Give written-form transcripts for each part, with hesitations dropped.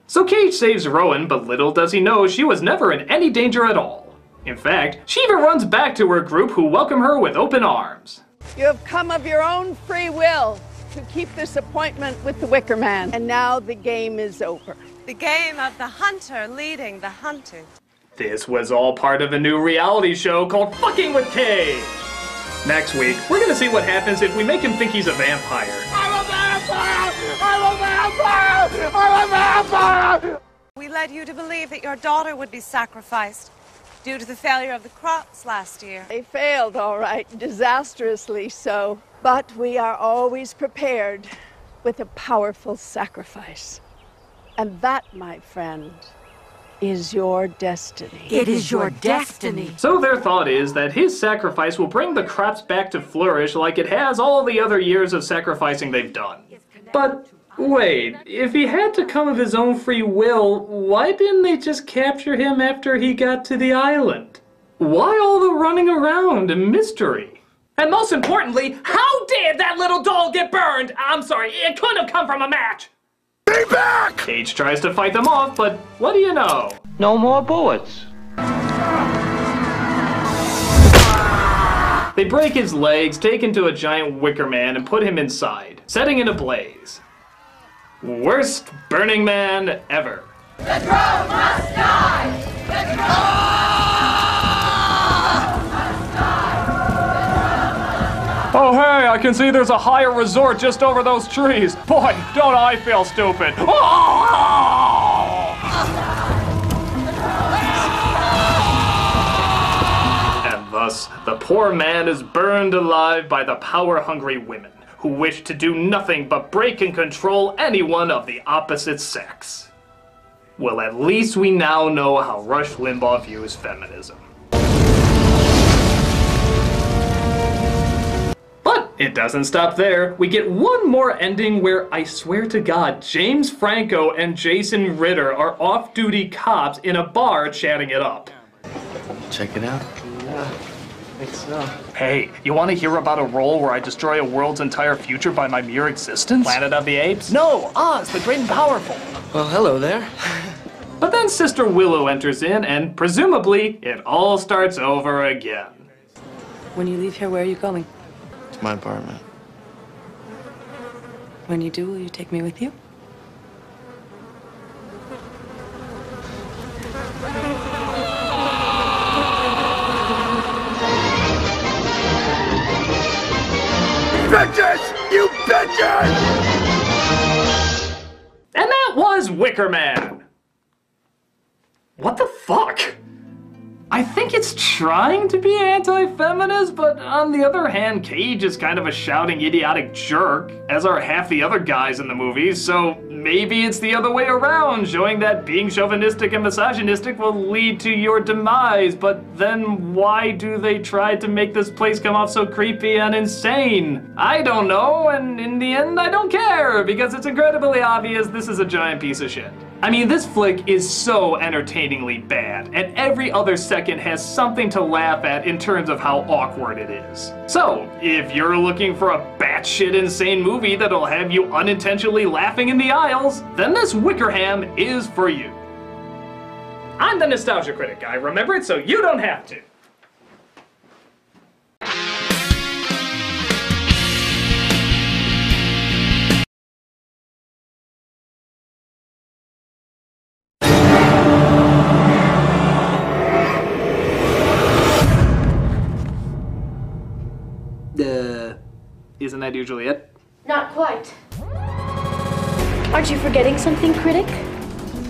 So Cage saves Rowan, but little does he know she was never in any danger at all. In fact, she even runs back to her group who welcome her with open arms. You have come of your own free will to keep this appointment with the Wicker Man, and now the game is over. The game of the hunter leading the hunted. This was all part of a new reality show called Fucking with Cage. Next week, we're gonna see what happens if we make him think he's a vampire. I'm a vampire! I'm a vampire! I'm a vampire! We led you to believe that your daughter would be sacrificed due to the failure of the crops last year. They failed, all right, disastrously so. But we are always prepared with a powerful sacrifice. And that, my friend, is your destiny. It is your destiny. So their thought is that his sacrifice will bring the crops back to flourish like it has all the other years of sacrificing they've done. But wait, if he had to come of his own free will, why didn't they just capture him after he got to the island? Why all the running around and mystery? And most importantly, how did that little doll get burned? I'm sorry, it couldn't have come from a match! Be back! Cage tries to fight them off, but what do you know? No more bullets. They break his legs, take him to a giant wicker man, and put him inside, setting it ablaze. Worst Burning Man ever. The drone must die! The drone Oh hey, I can see there's a Hyatt resort just over those trees. Boy, don't I feel stupid. And thus, the poor man is burned alive by the power-hungry women, who wish to do nothing but break and control anyone of the opposite sex. Well, at least we now know how Rush Limbaugh views feminism. But it doesn't stop there. We get one more ending where, I swear to God, James Franco and Jason Ritter are off-duty cops in a bar chatting it up. Check it out. Yeah, I think so. Hey, you want to hear about a role where I destroy a world's entire future by my mere existence? Planet of the Apes? No, Oz, the Great and Powerful. Well, hello there. But then Sister Willow enters in, and presumably, it all starts over again. When you leave here, where are you going? To my apartment. When you do, will you take me with you? Bitches! You bitches! And that was Wicker Man. What the fuck? I think it's trying to be anti-feminist, but on the other hand, Cage is kind of a shouting idiotic jerk, as are half the other guys in the movie, so maybe it's the other way around, showing that being chauvinistic and misogynistic will lead to your demise, but then why do they try to make this place come off so creepy and insane? I don't know, and in the end, I don't care, because it's incredibly obvious this is a giant piece of shit. I mean, this flick is so entertainingly bad, and every other second has something to laugh at in terms of how awkward it is. So, if you're looking for a batshit insane movie that'll have you unintentionally laughing in the aisles, then this Wickerham is for you. I'm the Nostalgia Critic guy, remember it so you don't have to. Isn't that usually it? Not quite. Aren't you forgetting something, Critic?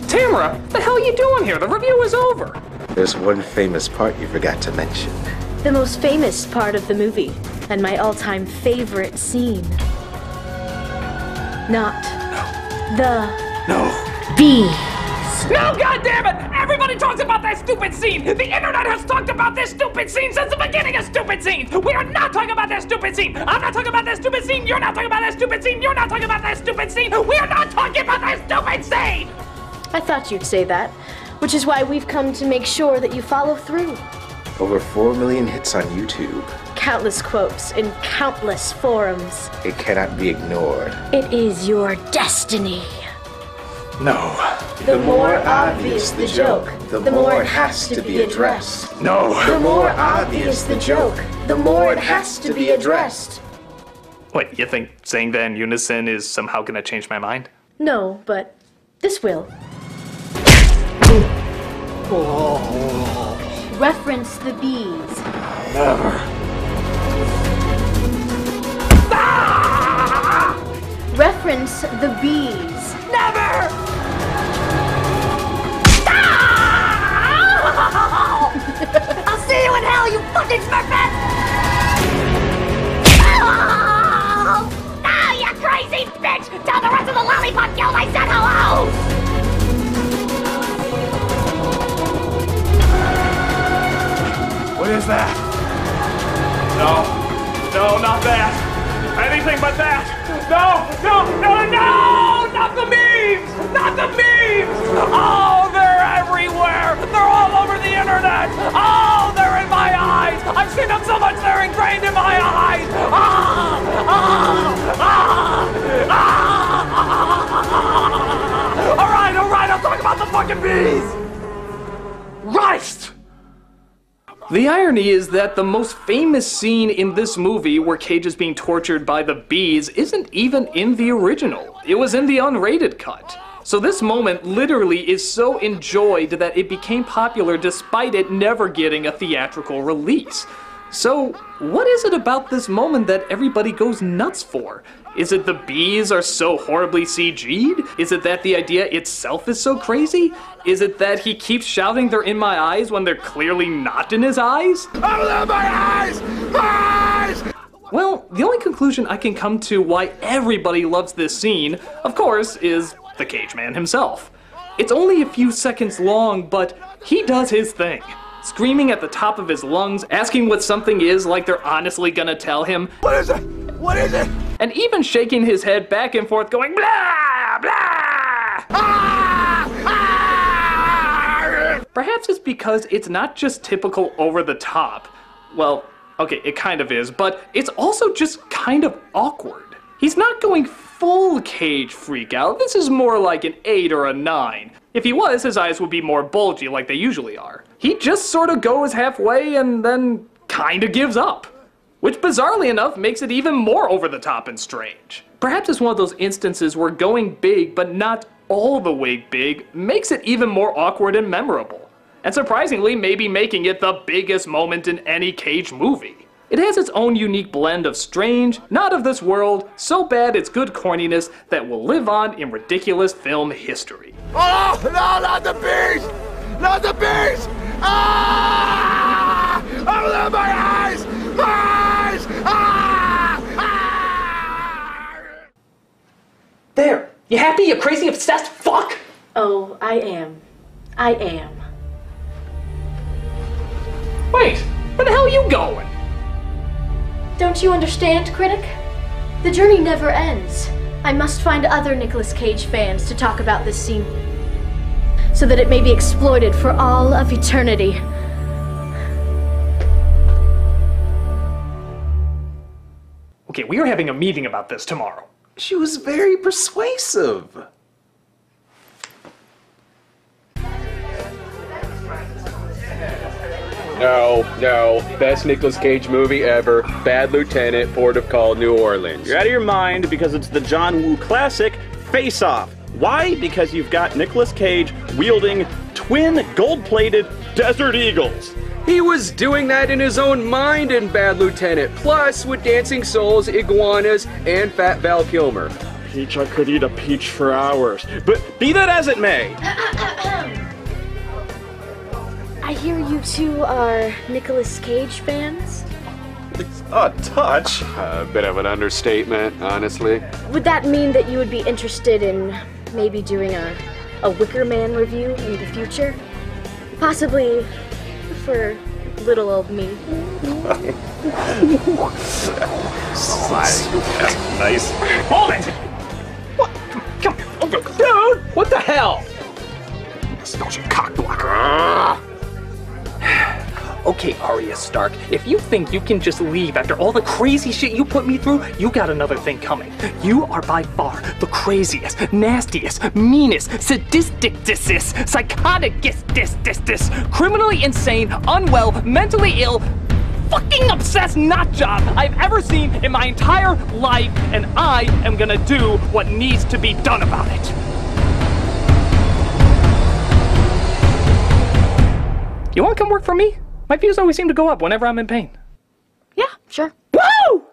Tamara, what the hell are you doing here? The review is over. There's one famous part you forgot to mention. The most famous part of the movie, and my all-time favorite scene. Not the bees. No, goddammit! Everybody talks about that stupid scene! The internet has talked about this stupid scene since the beginning of stupid scenes! We are not talking about that stupid scene! I'm not talking about that stupid scene! You're not talking about that stupid scene! You're not talking about that stupid scene! We are not talking about that stupid scene! I thought you'd say that, which is why we've come to make sure that you follow through. Over 4 million hits on YouTube. Countless quotes in countless forums. It cannot be ignored. It is your destiny. No. The more obvious the joke, the more it has to be addressed. No. The more obvious the joke, the more it has to be addressed. Wait, you think saying that in unison is somehow gonna change my mind? No, but this will. Reference the bees. Never. Reference the bees. Never! I'll see you in hell, you fucking smurfette! Oh, you crazy bitch! Tell the rest of the lollipop guild I said hello! What is that? No, not that. Anything but that. No, not the memes! Not the memes! Oh, they're everywhere! They're all over the internet! Oh, they're in my eyes! I've seen them so much they're ingrained in my eyes! Alright, I'll talk about the fucking bees! Right! The irony is that the most famous scene in this movie where Cage is being tortured by the bees isn't even in the original. It was in the unrated cut. So this moment literally is so enjoyed that it became popular despite it never getting a theatrical release. So what is it about this moment that everybody goes nuts for? Is it the bees are so horribly CG'd? Is it that the idea itself is so crazy? Is it that he keeps shouting they're in my eyes when they're clearly not in his eyes? Oh, they're my eyes! My eyes! Well, the only conclusion I can come to why everybody loves this scene, of course, is the Cage Man himself. It's only a few seconds long, but he does his thing. Screaming at the top of his lungs, asking what something is like they're honestly gonna tell him. What is it? What is it? And even shaking his head back and forth going blah, blah! Perhaps it's because it's not just typical over the top. Well, okay, it kind of is, but it's also just kind of awkward. He's not going full Cage freak out. This is more like an 8 or a 9. If he was, his eyes would be more bulgy like they usually are. He just sort of goes halfway and then kinda gives up. Which bizarrely enough makes it even more over the top and strange. Perhaps it's one of those instances where going big but not all the way big makes it even more awkward and memorable. And surprisingly, maybe making it the biggest moment in any Cage movie. It has its own unique blend of strange, not of this world, so bad it's good corniness that will live on in ridiculous film history. Oh, no, not the bees! Not the bees! Ah! Oh, they're my eyes! My eyes! Ah! Ah! There! You happy, you crazy obsessed fuck? Oh, I am. Wait, where the hell are you going? Don't you understand, Critic? The journey never ends. I must find other Nicolas Cage fans to talk about this scene, so that it may be exploited for all of eternity. Okay, we are having a meeting about this tomorrow. She was very persuasive. No. Best Nicolas Cage movie ever. Bad Lieutenant, Port of Call, New Orleans. You're out of your mind because it's the John Woo classic, Face Off. Why? Because you've got Nicolas Cage wielding twin gold-plated Desert Eagles. He was doing that in his own mind in Bad Lieutenant, plus with dancing souls, iguanas, and Fat Val Kilmer. Peach, I could eat a peach for hours. But be that as it may. I hear you two are Nicolas Cage fans? A touch. A bit of an understatement, honestly. Would that mean that you would be interested in maybe doing a Wicker Man review in the future? Possibly for little old me. Nice. Hold it! What? Come on, dude! What the hell? Smells your cock blocker. Okay, Arya Stark, if you think you can just leave after all the crazy shit you put me through, you got another thing coming. You are by far the craziest, nastiest, meanest, sadistic-dis-dis, psychotic-dis-dis-dis, criminally insane, unwell, mentally ill, fucking obsessed nutjob I've ever seen in my entire life, and I am gonna do what needs to be done about it. You wanna come work for me? My views always seem to go up whenever I'm in pain. Yeah, sure. Woo!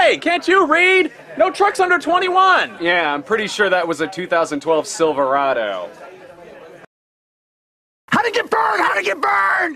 Hey, can't you read? No trucks under 21. Yeah, I'm pretty sure that was a 2012 Silverado. How'd it get burned? How'd it get burned?